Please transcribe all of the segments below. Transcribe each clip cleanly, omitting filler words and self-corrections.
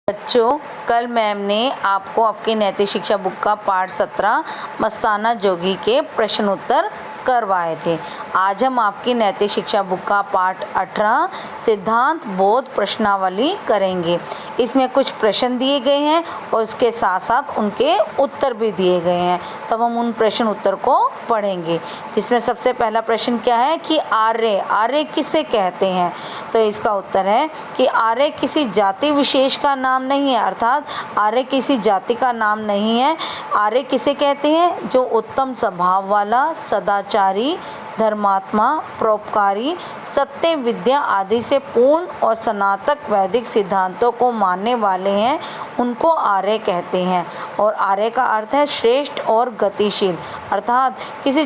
बच्चों, कल मैम ने आपको आपकी नैतिक शिक्षा बुक का पाठ 17 मस्ताना जोगी के प्रश्न उत्तर करवाए थे। आज हम आपकी नैतिक शिक्षा बुक का पाठ 18 सिद्धांत बोध प्रश्नावली करेंगे। इसमें कुछ प्रश्न दिए गए हैं और उसके साथ साथ उनके उत्तर भी दिए गए हैं। तब हम उन प्रश्न उत्तर को पढ़ेंगे, जिसमें सबसे पहला प्रश्न क्या है कि आर्य किसे कहते हैं। तो इसका उत्तर है कि आर्य किसी जाति विशेष का नाम नहीं है, अर्थात आर्य किसी जाति का नाम नहीं है। आर्य किसे कहते हैं? जो उत्तम स्वभाव वाला, सदाचारी, धर्मात्मा, परोपकारी, सत्य, विद्या आदि से पूर्ण और सनातन वैदिक सिद्धांतों को मानने वाले हैं, उनको आर्य कहते हैं। और आर्य का अर्थ है श्रेष्ठ और गतिशील, अर्थात किसी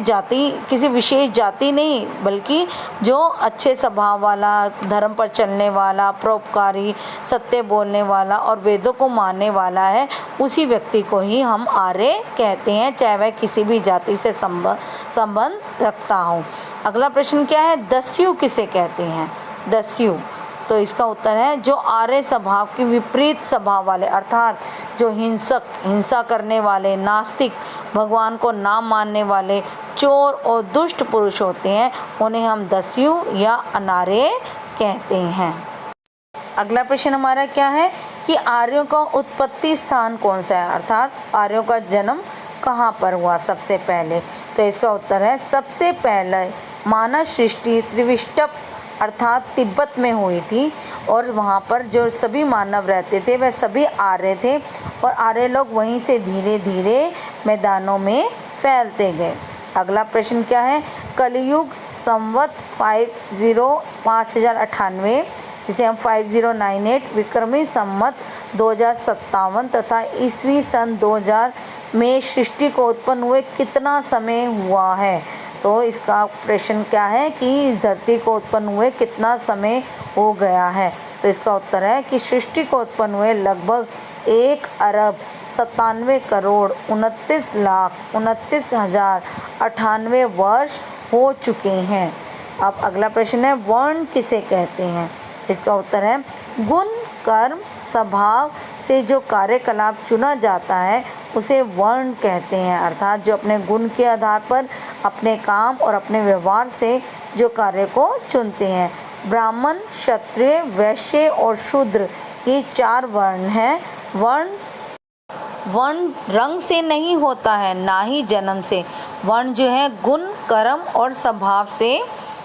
विशेष जाति नहीं, बल्कि जो अच्छे स्वभाव वाला, धर्म पर चलने वाला, परोपकारी, सत्य बोलने वाला और वेदों को मानने वाला है, उसी व्यक्ति को ही हम आर्य कहते हैं, चाहे वह किसी भी जाति से संबंध रखता हो। अगला प्रश्न क्या है? दस्यु किसे कहते हैं? दस्यु, तो इसका उत्तर है जो आर्य स्वभाव के विपरीत स्वभाव वाले, अर्थात जो हिंसा करने वाले, नास्तिक, भगवान को ना मानने वाले, चोर और दुष्ट पुरुष होते हैं, उन्हें हम दस्यु या अनार्य कहते हैं। अगला प्रश्न हमारा क्या है कि आर्यों का उत्पत्ति स्थान कौन सा है, अर्थात आर्यों का जन्म कहाँ पर हुआ सबसे पहले। तो इसका उत्तर है सबसे पहले मानव सृष्टि त्रिविष्टप अर्थात तिब्बत में हुई थी, और वहाँ पर जो सभी मानव रहते थे वह सभी आर्य थे, और आर्य लोग वहीं से धीरे धीरे मैदानों में फैलते गए। अगला प्रश्न क्या है? कलयुग संवत 5098, जिसे हम 5098, विक्रमी संवत 2057 तथा ईस्वी सन 2000 में सृष्टि को उत्पन्न हुए कितना समय हुआ है। तो इसका प्रश्न क्या है कि इस धरती को उत्पन्न हुए कितना समय हो गया है। तो इसका उत्तर है कि सृष्टि को उत्पन्न हुए लगभग 1,97,29,29,098 वर्ष हो चुके हैं। अब अगला प्रश्न है वर्ण किसे कहते हैं। इसका उत्तर है गुण, कर्म, स्वभाव से जो कार्यकलाप चुना जाता है उसे वर्ण कहते हैं, अर्थात जो अपने गुण के आधार पर अपने काम और अपने व्यवहार से जो कार्य को चुनते हैं। ब्राह्मण, क्षत्रिय, वैश्य और शूद्र, ये 4 वर्ण हैं। वर्ण रंग से नहीं होता है, ना ही जन्म से। वर्ण जो है गुण, कर्म और स्वभाव से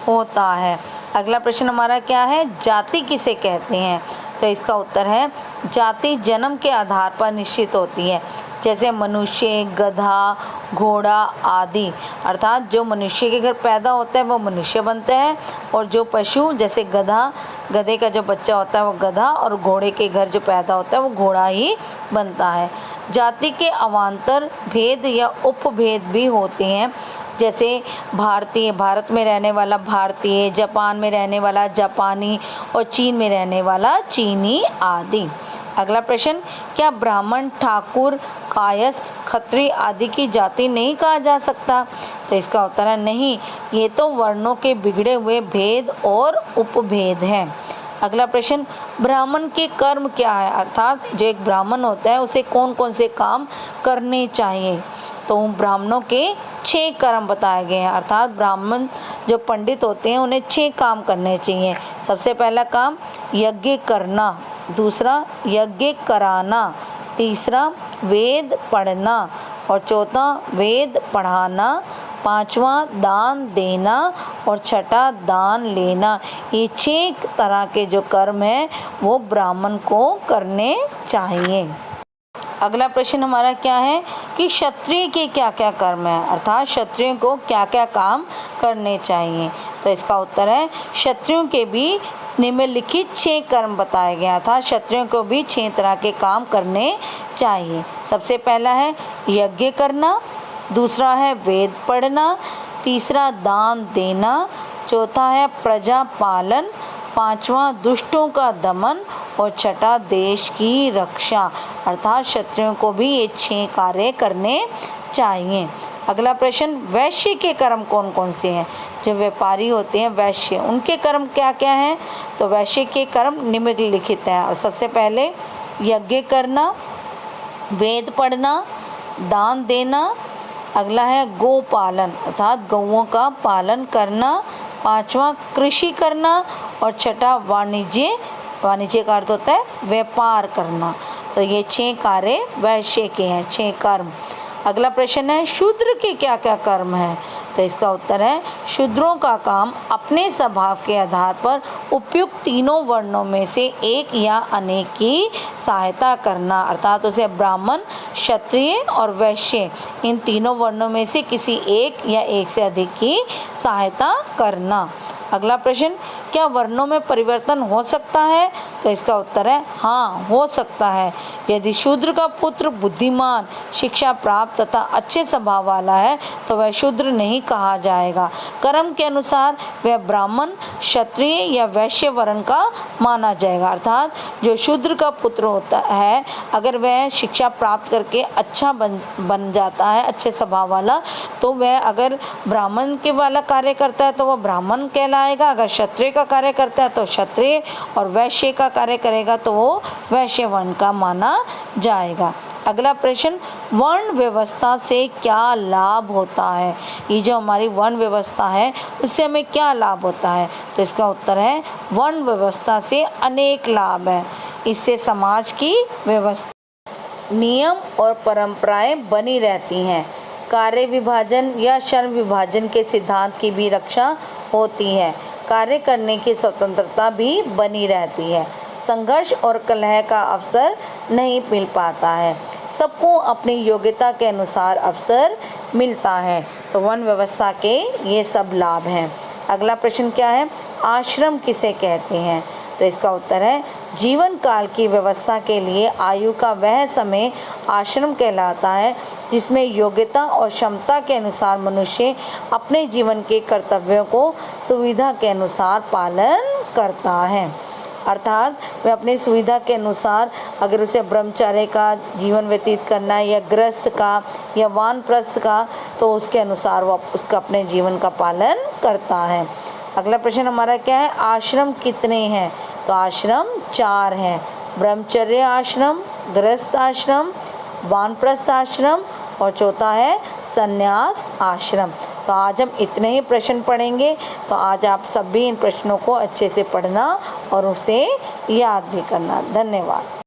होता है। अगला प्रश्न हमारा क्या है? जाति किसे कहते हैं। तो इसका उत्तर है जाति जन्म के आधार पर निश्चित होती है, जैसे मनुष्य, गधा, घोड़ा आदि, अर्थात जो मनुष्य के घर पैदा होता है वो मनुष्य बनता है, और जो पशु जैसे गधे का जो बच्चा होता है वो गधा, और घोड़े के घर जो पैदा होता है वो घोड़ा ही बनता है। जाति के अवान्तर भेद या उपभेद भी होते हैं, जैसे भारत में रहने वाला भारतीय, जापान में रहने वाला जापानी और चीन में रहने वाला चीनी आदि। अगला प्रश्न, क्या ब्राह्मण, ठाकुर, कायस्थ, खत्री आदि की जाति नहीं कहा जा सकता। तो इसका उत्तर है नहीं, ये तो वर्णों के बिगड़े हुए भेद और उपभेद हैं। अगला प्रश्न, ब्राह्मण के कर्म क्या है, अर्थात जो एक ब्राह्मण होता है उसे कौन कौन से काम करने चाहिए। तो ब्राह्मणों के 6 कर्म बताए गए हैं, अर्थात ब्राह्मण जो पंडित होते हैं उन्हें 6 काम करने चाहिए। सबसे पहला काम यज्ञ करना, दूसरा यज्ञ कराना, तीसरा वेद पढ़ना, और चौथा वेद पढ़ाना, पांचवा दान देना, और छठा दान लेना। ये 6 तरह के जो कर्म हैं वो ब्राह्मण को करने चाहिए। अगला प्रश्न हमारा क्या है कि क्षत्रिय के क्या क्या कर्म हैं, अर्थात क्षत्रियों को क्या क्या काम करने चाहिए। तो इसका उत्तर है क्षत्रियों के भी निम्नलिखित 6 कर्म बताए गए, अर्थात क्षत्रियों को भी 6 तरह के काम करने चाहिए। सबसे पहला है यज्ञ करना, दूसरा है वेद पढ़ना, तीसरा दान देना, चौथा है प्रजा पालन, पांचवा दुष्टों का दमन, और छठा देश की रक्षा, अर्थात क्षत्रियों को भी ये 6 कार्य करने चाहिए। अगला प्रश्न, वैश्य के कर्म कौन कौन से हैं। जो व्यापारी होते हैं वैश्य, उनके कर्म क्या क्या हैं। तो वैश्य के कर्म निम्नलिखित हैं, और सबसे पहले यज्ञ करना, वेद पढ़ना, दान देना। अगला है गौ पालन अर्थात गौओं का पालन करना। पांचवा कृषि करना और छठा वाणिज्य, वाणिज्य का अर्थ होता है व्यापार करना। तो ये 6 कार्य वैश्य के हैं, 6 कर्म। अगला प्रश्न है शूद्र के क्या क्या कर्म हैं? तो इसका उत्तर है शूद्रों का काम अपने स्वभाव के आधार पर उपयुक्त तीनों वर्णों में से एक या अनेक की सहायता करना, अर्थात उसे ब्राह्मण, क्षत्रिय और वैश्य इन तीनों वर्णों में से किसी एक या एक से अधिक की सहायता करना। अगला प्रश्न, क्या वर्णों में परिवर्तन हो सकता है? तो इसका उत्तर है हाँ, हो सकता है। यदि शूद्र का पुत्र बुद्धिमान, शिक्षा प्राप्त तथा अच्छे स्वभाव वाला है तो वह शूद्र नहीं कहा जाएगा। कर्म के अनुसार वह ब्राह्मण, क्षत्रिय या वैश्य वर्ण का माना जाएगा। अर्थात जो शूद्र का पुत्र होता है, अगर वह शिक्षा प्राप्त करके अच्छा बन जाता है, अच्छे स्वभाव वाला, तो वह अगर ब्राह्मण के वाला कार्य करता है तो वह ब्राह्मण कहलाएगा। अगर क्षत्रिय का कार्य करता है तो क्षत्रिय, और वैश्य का कार्य करेगा तो वो वैश्य वर्ण का माना जाएगा। अगला प्रश्न, वर्ण व्यवस्था से क्या लाभ होता है? ये जो हमारी वर्ण व्यवस्था है उससे हमें क्या लाभ होता है? तो इसका उत्तर है वर्ण व्यवस्था से अनेक लाभ हैं। इससे समाज की व्यवस्था, नियम और परंपराएं बनी रहती हैं। कार्य विभाजन या श्रम विभाजन के सिद्धांत की भी रक्षा होती है। कार्य करने की स्वतंत्रता भी बनी रहती है। संघर्ष और कलह का अवसर नहीं मिल पाता है। सबको अपनी योग्यता के अनुसार अवसर मिलता है। तो वन व्यवस्था के ये सब लाभ हैं। अगला प्रश्न क्या है? आश्रम किसे कहते हैं? तो इसका उत्तर है जीवन काल की व्यवस्था के लिए आयु का वह समय आश्रम कहलाता है जिसमें योग्यता और क्षमता के अनुसार मनुष्य अपने जीवन के कर्तव्यों को सुविधा के अनुसार पालन करता है। अर्थात वह अपनी सुविधा के अनुसार, अगर उसे ब्रह्मचर्य का जीवन व्यतीत करना है या गृहस्थ का या वानप्रस्थ का, तो उसके अनुसार वह उसका अपने जीवन का पालन करता है। अगला प्रश्न हमारा क्या है? आश्रम कितने हैं? तो आश्रम 4 हैं। ब्रह्मचर्य आश्रम, गृहस्थ आश्रम, वानप्रस्थ आश्रम और चौथा है संन्यास आश्रम। तो आज हम इतने ही प्रश्न पढ़ेंगे। तो आज आप सभी इन प्रश्नों को अच्छे से पढ़ना और उसे याद भी करना। धन्यवाद।